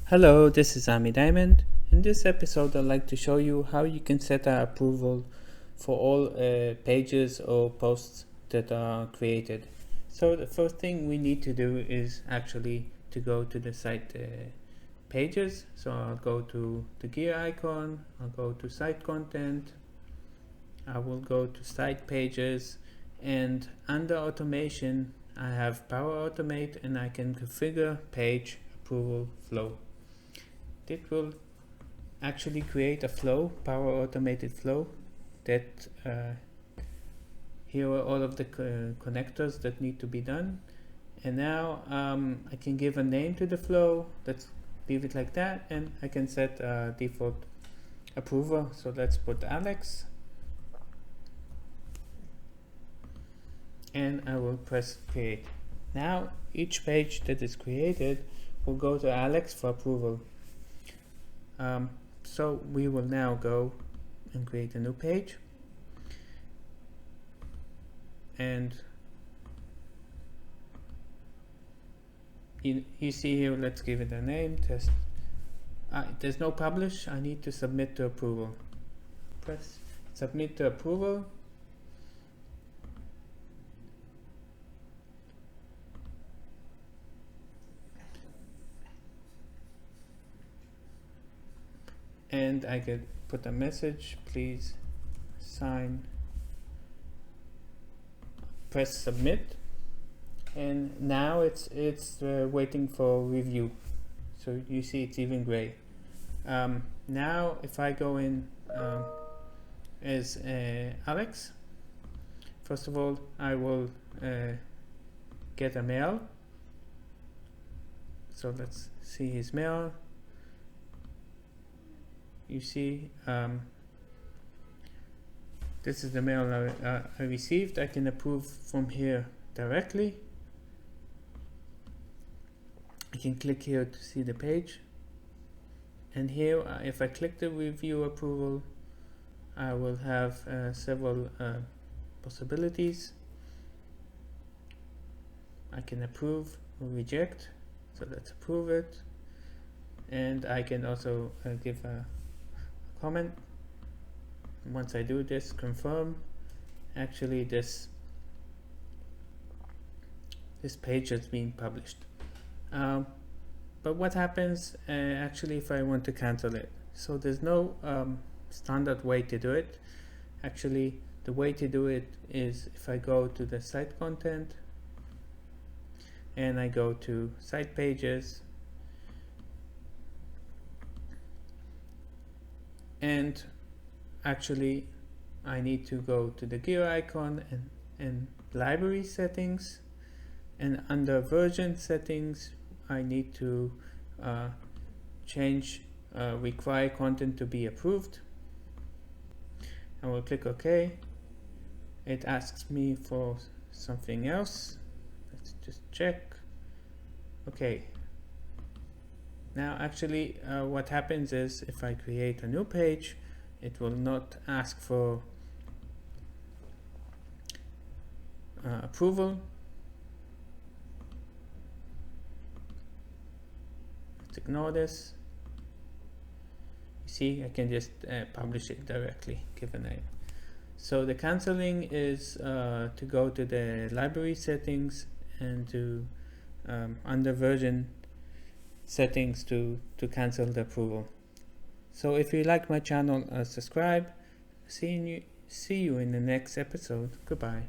Hello, this is Ami Diamond. In this episode, I'd like to show you how you can set an approval for all pages or posts that are created. So the first thing we need to do is actually to go to the site pages. So I'll go to the gear icon, I'll go to site content, I will go to site pages, and under automation I have Power Automate, and I can configure page approval flow. It will actually create a flow, Power Automated flow, that here are all of the connectors that need to be done. And now I can give a name to the flow. Let's leave it like that, and I can set a default approver. So let's put Alex, and I will press create. Now each page that is created will go to Alex for approval. So we will now go and create a new page, and you see here, let's give it a name, test. There's no publish, I need to submit to approval. Press submit to approval. And I can put a message, please sign, press submit, and now it's waiting for review. So you see it's even gray. Now if I go in as Alex, first of all I will get a mail. So let's see his mail. You see, this is the mail I received. I can approve from here directly. I can click here to see the page, and here if I click the review approval, I will have several possibilities. I can approve or reject, so let's approve it, and I can also give a comment. Once I do this, confirm, actually this page has been published. But what happens actually if I want to cancel it? So there's no standard way to do it. Actually, the way to do it is if I go to the site content and I go to site pages, and actually I need to go to the gear icon and library settings, and under version settings I need to change require content to be approved. I will click OK. It asks me for something else. Let's just check. Okay. Now actually what happens is if I create a new page, it will not ask for approval. Let's ignore this. You see, I can just publish it directly, give a name. So the canceling is to go to the library settings and to under version settings to cancel the approval. So if you like my channel, subscribe. See you in the next episode. Goodbye.